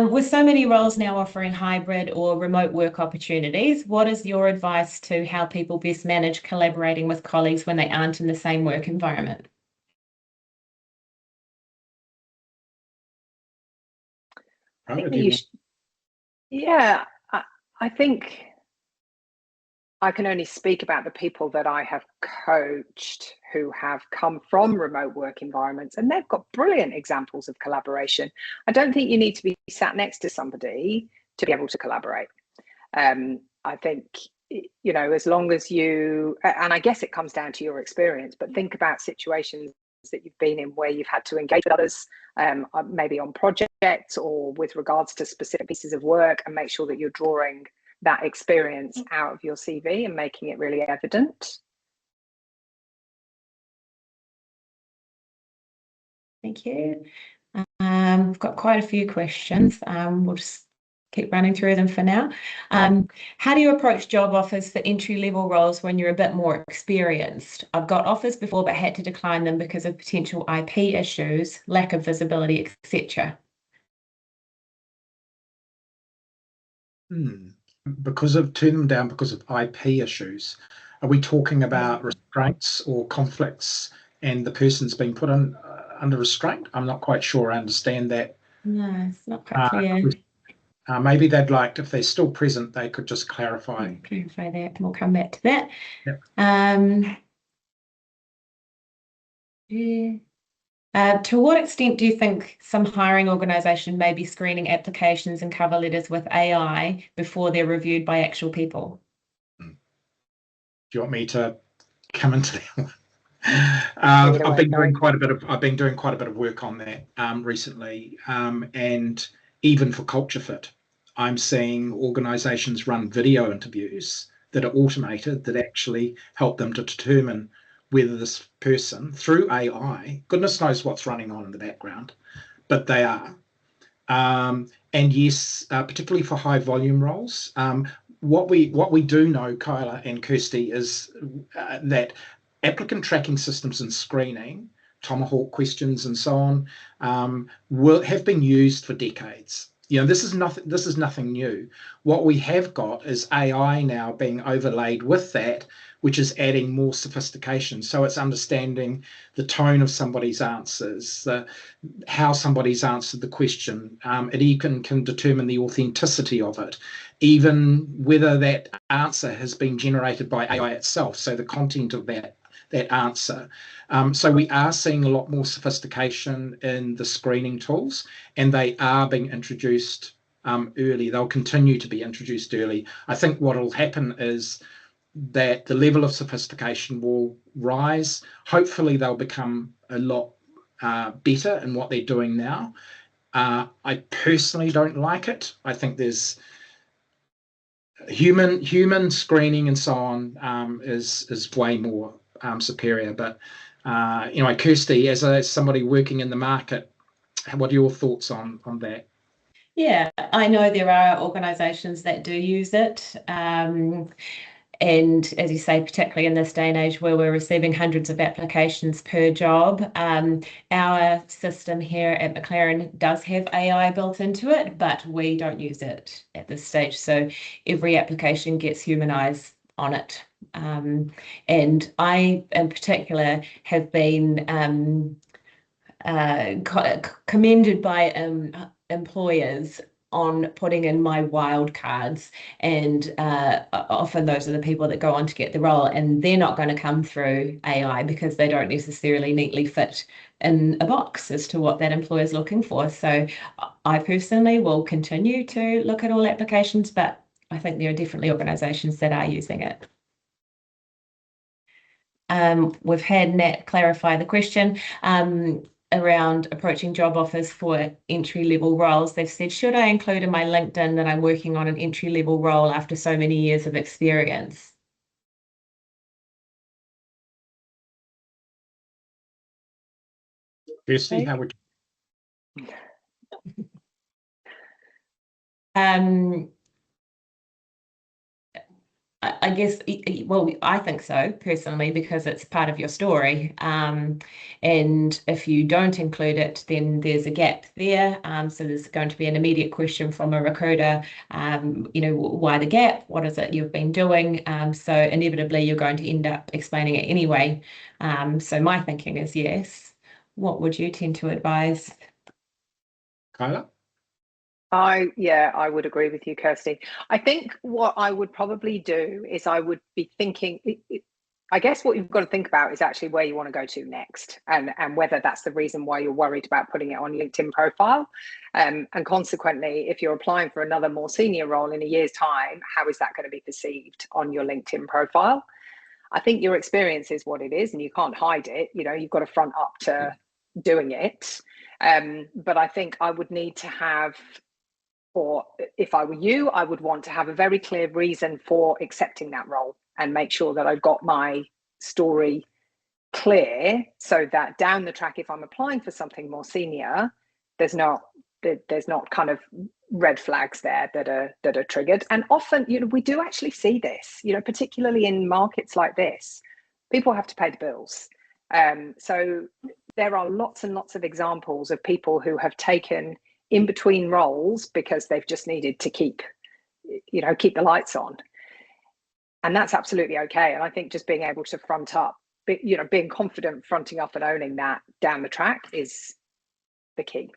A: With so many roles now offering hybrid or remote work opportunities, what is your advice to how people best manage collaborating with colleagues when they aren't in the same work environment?
B: I think I can only speak about the people that I have coached who have come from remote work environments, and they've got brilliant examples of collaboration. I don't think you need to be sat next to somebody to be able to collaborate. I think, as long as and I guess it comes down to your experience, but think about situations that you've been in where you've had to engage with others, maybe on projects or with regards to specific pieces of work, and make sure that you're drawing that experience out of your CV and making it really evident.
A: Thank you. We've got quite a few questions. We'll just keep running through them for now. How do you approach job offers for entry-level roles when you're a bit more experienced? I've got offers before but had to decline them because of potential IP issues, lack of visibility, etc.
C: Turn them down because of IP issues. Are we talking about restraints or conflicts and the person's been put under restraint? I'm not quite sure I understand that.
A: No, it's not quite clear.
C: Maybe they'd like, if they're still present, they could just clarify.
A: Clarify that. We'll come back to that.
C: Yep.
A: To what extent do you think some hiring organisation may be screening applications and cover letters with AI before they're reviewed by actual people?
C: Do you want me to come into that one? I've been doing quite a bit of work on that recently, and even for Culture Fit, I'm seeing organisations run video interviews that are automated that actually help them to determine whether this person, through AI, goodness knows what's running on in the background, but they are. And yes, particularly for high volume roles, what we do know, Kyla and Kirsty, is that applicant tracking systems and screening, tomahawk questions and so on, have been used for decades. This is nothing new. What we have got is AI now being overlaid with that, which is adding more sophistication. So it's understanding the tone of somebody's answers, how somebody's answered the question. It even can determine the authenticity of it. even whether that answer has been generated by AI itself, so the content of that answer. So we are seeing a lot more sophistication in the screening tools, and they are being introduced early. They'll continue to be introduced early. I think what will happen is that the level of sophistication will rise. Hopefully they'll become a lot better in what they're doing now. I personally don't like it. I think there's human screening and so on is way more superior. But Kirsty, as somebody working in the market, what are your thoughts on that?
A: Yeah, I know there are organisations that do use it. And as you say, particularly in this day and age where we're receiving hundreds of applications per job, our system here at McLaren does have AI built into it, but we don't use it at this stage. So every application gets humanised on it. And I, in particular, have been commended by employers on putting in my wild cards, and often those are the people that go on to get the role, and they're not going to come through AI because they don't necessarily neatly fit in a box as to what that employer is looking for. So I personally will continue to look at all applications, but I think there are definitely organisations that are using it. We've had Nat clarify the question around approaching job offers for entry-level roles. They've said, should I include in my LinkedIn that I'm working on an entry-level role after so many years of experience?
C: Kirsty, how would you?
A: I guess, well, I think so personally, because it's part of your story. And if you don't include it, then there's a gap there. So there's going to be an immediate question from a recruiter, why the gap? What is it you've been doing? So inevitably you're going to end up explaining it anyway. So my thinking is yes. What would you tend to advise?
C: Kyla?
B: I would agree with you, Kirsty. I think what I would probably do is I would be thinking, I guess what you've got to think about is actually where you want to go to next, and whether that's the reason why you're worried about putting it on your LinkedIn profile. And consequently, if you're applying for another more senior role in a year's time, how is that going to be perceived on your LinkedIn profile? I think your experience is what it is, and you can't hide it. You've got to front up to doing it. But I think I would need to have, or if I were you, I would want to have a very clear reason for accepting that role and make sure that I've got my story clear, so that down the track, if I'm applying for something more senior, there's not kind of red flags there that are triggered. And often, we do actually see this, particularly in markets like this, people have to pay the bills. So there are lots and lots of examples of people who have taken in between roles because they've just needed to keep the lights on. And that's absolutely okay. And I think just being able to front up, being confident, fronting up and owning that down the track is the key.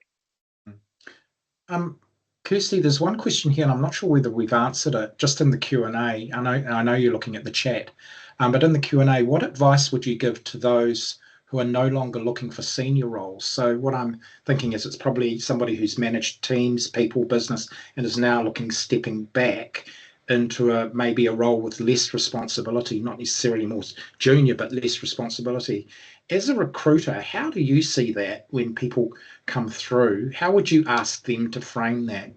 C: Kirsty, there's one question here, and I'm not sure whether we've answered it, just in the Q&A. I know you're looking at the chat, but in the Q&A, what advice would you give to those who are no longer looking for senior roles? So what I'm thinking is it's probably somebody who's managed teams, people, business, and is now stepping back into maybe a role with less responsibility, not necessarily more junior, but less responsibility. As a recruiter, how do you see that when people come through? How would you ask them to frame that?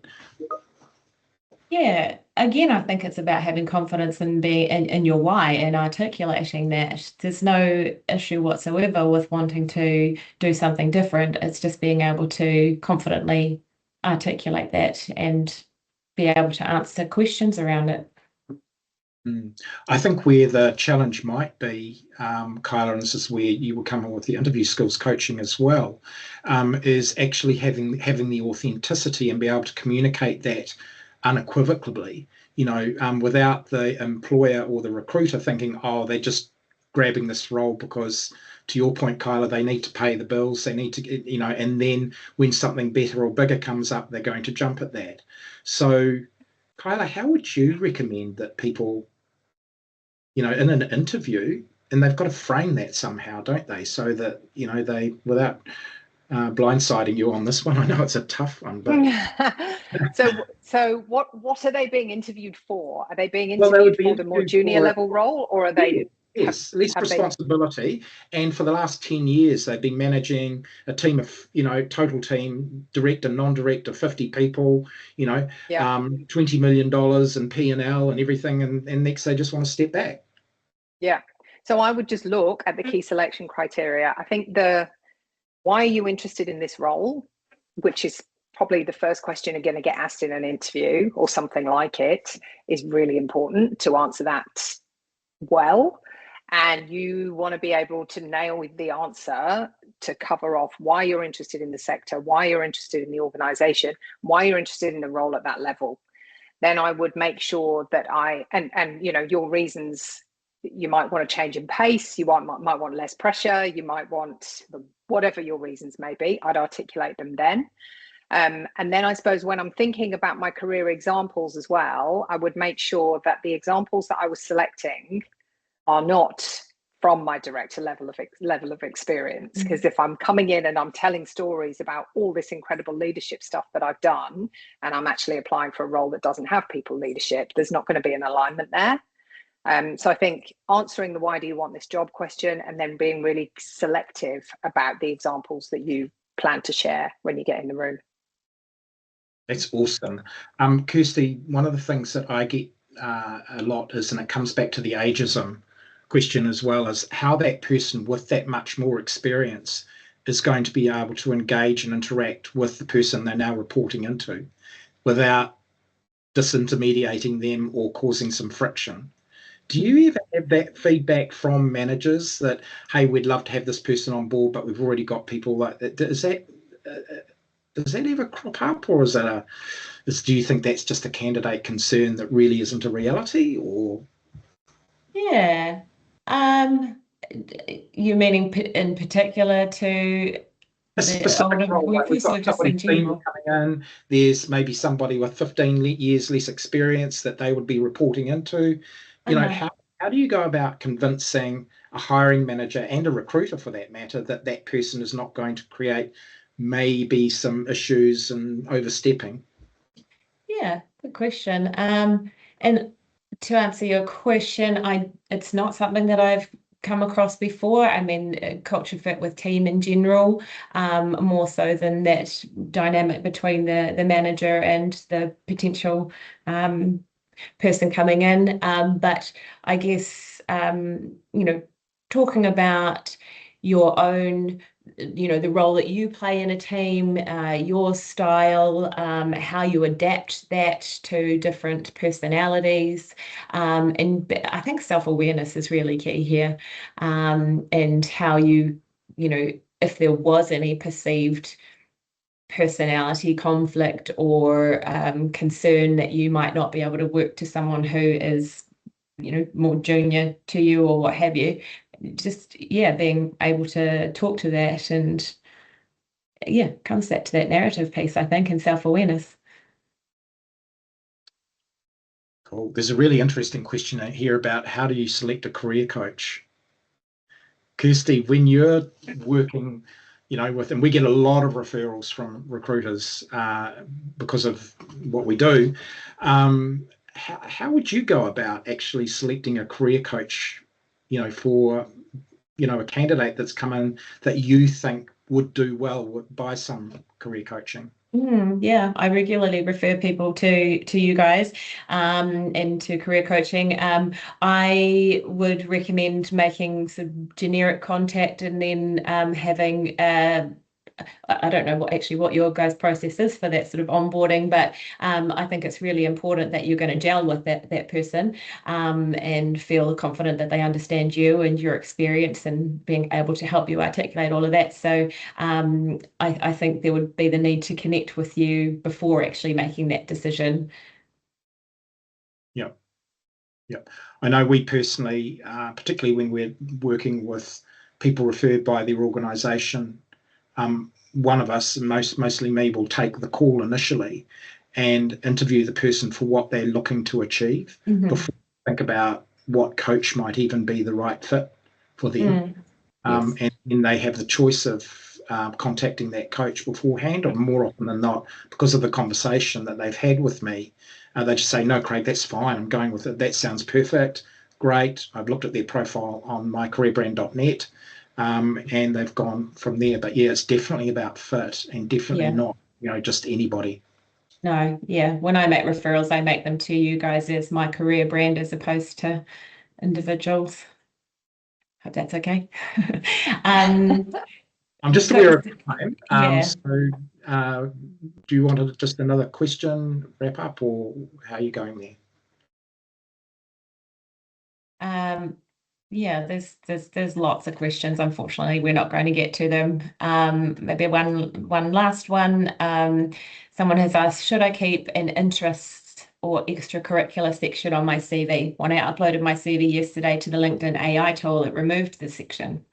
A: Yeah, again, I think it's about having confidence in being in your why and articulating that. There's no issue whatsoever with wanting to do something different. It's just being able to confidently articulate that and be able to answer questions around it.
C: I think where the challenge might be, Kyla, and this is where you will come in with the interview skills coaching as well, is actually having the authenticity and be able to communicate that unequivocally, without the employer or the recruiter thinking, oh, they're just grabbing this role because, to your point, Kyla, they need to pay the bills, they need to, and then when something better or bigger comes up, they're going to jump at that. So Kyla, how would you recommend that people, in an interview, and they've got to frame that somehow, don't they? So that, they, without blindsiding you on this one, I know it's a tough one, but
B: so what are they being interviewed for? Are they being
C: well, they would
B: interviewed
C: be
B: for the more
C: interviewed
B: junior
C: for
B: level role, or are they
C: less
B: have they
C: responsibility. And for the last 10 years, they've been managing a team of, total team, direct and non-direct, of 50 people, $20 million in P&L and everything. And next, they just want to step back.
B: Yeah. So I would just look at the key selection criteria. I think why are you interested in this role, which is probably the first question you're going to get asked in an interview or something like it, is really important to answer that well. And you want to be able to nail the answer to cover off why you're interested in the sector, why you're interested in the organization, why you're interested in the role at that level. Then I would make sure that your reasons. You might want to change in pace, you might want less pressure, you might want whatever your reasons may be. I'd articulate them then. And then I suppose when I'm thinking about my career examples as well, I would make sure that the examples that I was selecting are not from my director level of experience. Because if I'm coming in and I'm telling stories about all this incredible leadership stuff that I've done, and I'm actually applying for a role that doesn't have people leadership, there's not going to be an alignment there. So I think answering the why do you want this job question, and then being really selective about the examples that you plan to share when you get in the room.
C: That's awesome. Kirsty, one of the things that I get a lot is, and it comes back to the ageism question as well, is how that person with that much more experience is going to be able to engage and interact with the person they're now reporting into without disintermediating them or causing some friction. Do you ever have that feedback from managers that, hey, we'd love to have this person on board, but we've already got people like that? Does that ever crop up, or do you think that's just a candidate concern that really isn't a reality? Or
A: yeah, you meaning in particular to
C: a specific role, like we've got somebody senior coming in, there's maybe somebody with 15 years less experience that they would be reporting into. How do you go about convincing a hiring manager and a recruiter, for that matter, that that person is not going to create maybe some issues and overstepping?
A: Yeah, good question. And to answer your question, it's not something that I've come across before. I mean, culture fit with team in general, more so than that dynamic between the manager and the potential person coming in. But I guess, talking about your own, the role that you play in a team, your style, how you adapt that to different personalities. And I think self-awareness is really key here. And how if there was any perceived personality conflict or concern that you might not be able to work to someone who is, more junior to you or what have you, just, being able to talk to that, and comes back to that narrative piece, I think, and self-awareness.
C: Cool. There's a really interesting question here about how do you select a career coach? Kirsty, when you're working, and we get a lot of referrals from recruiters because of what we do. How would you go about actually selecting a career coach, for, a candidate that's come in that you think would do well by some career coaching?
A: Yeah, I regularly refer people to you guys and to career coaching. I would recommend making some generic contact and then having I don't know what your guys' process is for that sort of onboarding, but I think it's really important that you're going to gel with that person and feel confident that they understand you and your experience and being able to help you articulate all of that. So I think there would be the need to connect with you before actually making that decision.
C: Yeah. I know we personally, particularly when we're working with people referred by their organisation, one of us, mostly me, will take the call initially, and interview the person for what they're looking to achieve before you think about what coach might even be the right fit for them. And then they have the choice of contacting that coach beforehand, or more often than not, because of the conversation that they've had with me, they just say, no, Craig, that's fine. I'm going with it. That sounds perfect. Great. I've looked at their profile on mycareerbrand.net, and they've gone from there. But yeah, it's definitely about fit, and definitely not, just anybody.
A: No, yeah. When I make referrals, I make them to you guys as my career brand as opposed to individuals. Hope that's okay.
C: I'm just aware of time. So do you want just another question wrap up, or how are you going there?
A: Yeah, there's lots of questions. Unfortunately, we're not going to get to them. Maybe one last one. Someone has asked, should I keep an interest or extracurricular section on my CV? When I uploaded my CV yesterday to the LinkedIn AI tool, it removed the section.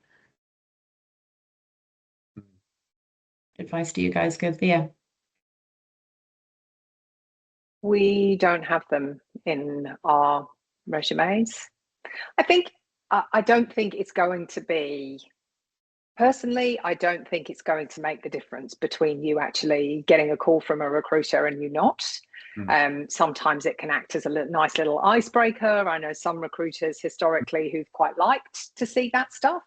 A: Advice do you guys give there?
B: We don't have them in our resumes. I don't think it's going to be, personally, I don't think it's going to make the difference between you actually getting a call from a recruiter and you not. Sometimes it can act as a nice little icebreaker. I know some recruiters historically who've quite liked to see that stuff.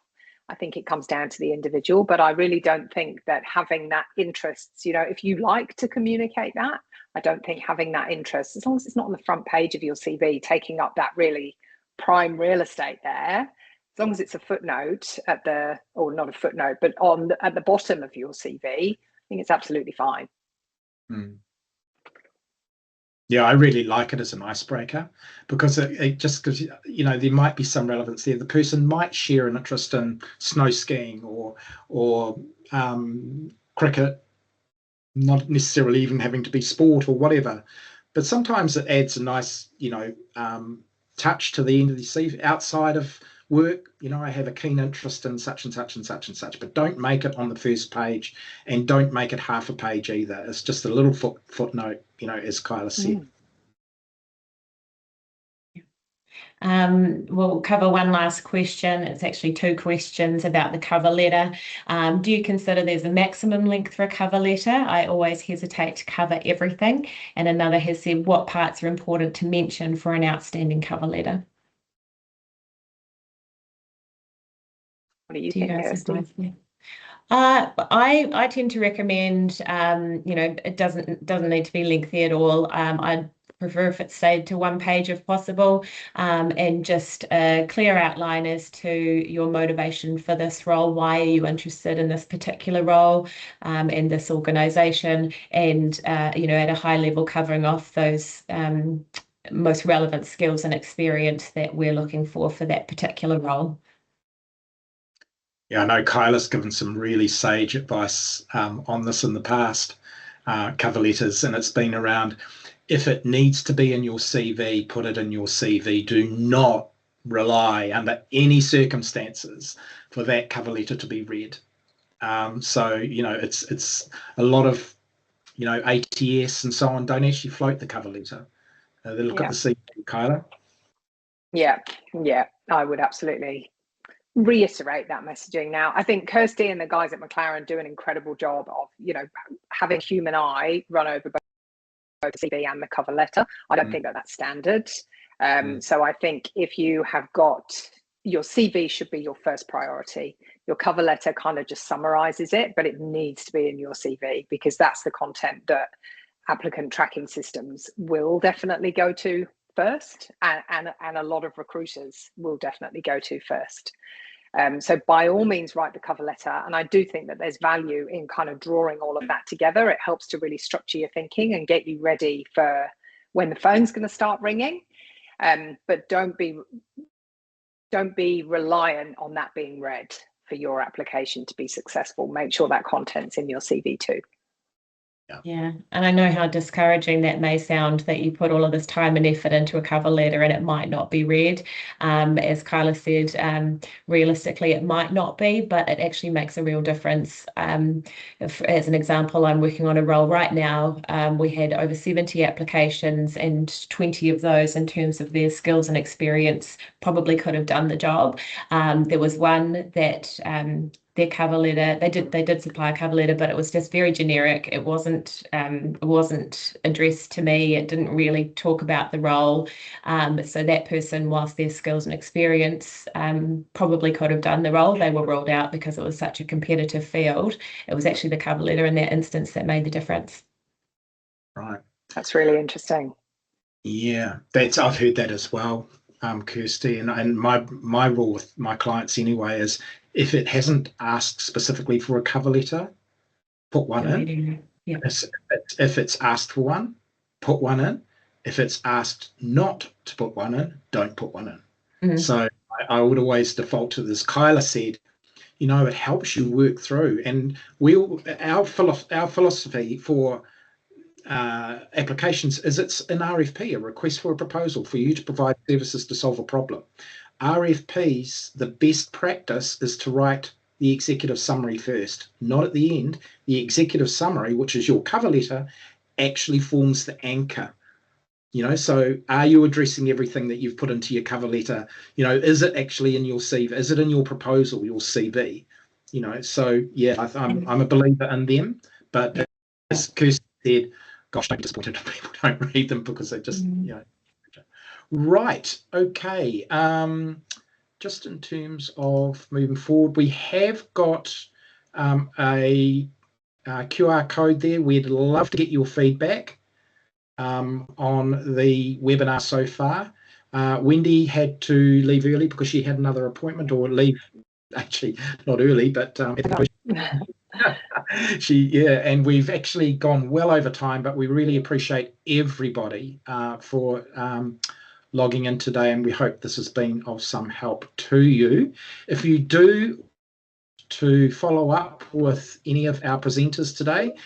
B: I think it comes down to the individual, but I really don't think that having that interest, if you like to communicate that, I don't think having that interest, as long as it's not on the front page of your CV, taking up that really prime real estate there, as long as it's a footnote or not a footnote, but at the bottom of your CV, I think it's absolutely fine.
C: Yeah, I really like it as an icebreaker, because it just gives you, there might be some relevance there. The person might share an interest in snow skiing or cricket, not necessarily even having to be sport or whatever, but sometimes it adds a nice, touch to the end of the CV. Outside of work, I have a keen interest in such and such and such and such, but don't make it on the first page, and don't make it half a page either. It's just a little footnote, as Kyla said.
A: We'll cover one last question. It's actually two questions about the cover letter. Do you consider there's a maximum length for a cover letter? I always hesitate to cover everything. And another has said, what parts are important to mention for an outstanding cover letter?
B: What do you think, Kirsty?
A: I tend to recommend, it doesn't need to be lengthy at all. I'd prefer if it's stayed to one page if possible, and just a clear outline as to your motivation for this role. Why are you interested in this particular role and this organisation? And, at a high level, covering off those most relevant skills and experience that we're looking for that particular role.
C: Yeah, I know Kyla's given some really sage advice on this in the past, cover letters, and it's been around, if it needs to be in your CV, put it in your CV. Do not rely under any circumstances for that cover letter to be read. So, it's a lot of, ATS and so on don't actually float the cover letter. They look at the CV, Kyla.
B: Yeah, I would absolutely reiterate that messaging. Now, I think Kirsty and the guys at McLaren do an incredible job of, having a human eye run over both the CV and the cover letter. I don't think that's standard. So I think if you have got, your CV should be your first priority. Your cover letter kind of just summarizes it, but it needs to be in your CV, because that's the content that applicant tracking systems will definitely go to first, and a lot of recruiters will definitely go to first. So by all means, write the cover letter. And I do think that there's value in kind of drawing all of that together. It helps to really structure your thinking and get you ready for when the phone's going to start ringing. But don't be reliant on that being read for your application to be successful. Make sure that content's in your CV too.
A: Yeah, and I know how discouraging that may sound, that you put all of this time and effort into a cover letter and it might not be read. As Kyla said, realistically it might not be, but it actually makes a real difference. If, as an example, I'm working on a role right now. We had over 70 applications, and 20 of those, in terms of their skills and experience, probably could have done the job. There was one that their cover letter, they did supply a cover letter, but it was just very generic. It wasn't addressed to me. It didn't really talk about the role. So that person, whilst their skills and experience probably could have done the role, they were ruled out because it was such a competitive field. It was actually the cover letter in that instance that made the difference.
C: Right.
B: That's really interesting.
C: Yeah, I've heard that as well, Kirsty. And my rule with my clients anyway is, if it hasn't asked specifically for a cover letter, put one in.
A: Yeah.
C: If it's asked for one, put one in. If it's asked not to put one in, don't put one in. Mm-hmm. So I would always default to this. Kyla said, it helps you work through. And our philosophy for applications is, it's an RFP, a request for a proposal for you to provide services to solve a problem. RFPs, the best practice is to write the executive summary first, not at the end. The executive summary, which is your cover letter, actually forms the anchor. So are you addressing everything that you've put into your cover letter? Is it actually in your CV? Is it in your proposal, your CV? So yeah, I'm a believer in them. But as Kirsty said, gosh, don't be disappointed if people don't read them, because they just, Right. Okay. Just in terms of moving forward, we have got a QR code there. We'd love to get your feedback on the webinar so far. Wendy had to leave early because she had another appointment, or leave, actually not early, but and we've actually gone well over time, but we really appreciate everybody for logging in today, and we hope this has been of some help to you. If you do to follow up with any of our presenters today,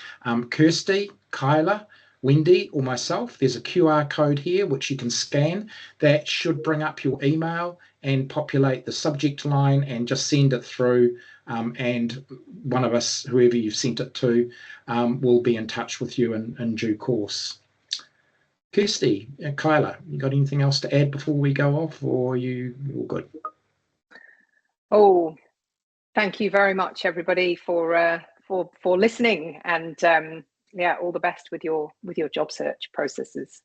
C: Kirsty, Kyla, Wendy, or myself, there's a QR code here which you can scan. That should bring up your email and populate the subject line, and just send it through, and one of us, whoever you've sent it to, will be in touch with you in due course. Kirsty, Kyla, you got anything else to add before we go off, or are you all good?
B: Oh, thank you very much, everybody, for listening, and all the best with your job search processes.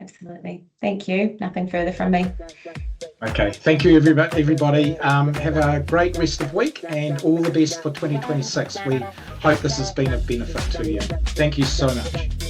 A: Absolutely. Thank you. Nothing further from me.
C: Okay. Thank you, everybody. Have a great rest of week, and all the best for 2026. We hope this has been of benefit to you. Thank you so much.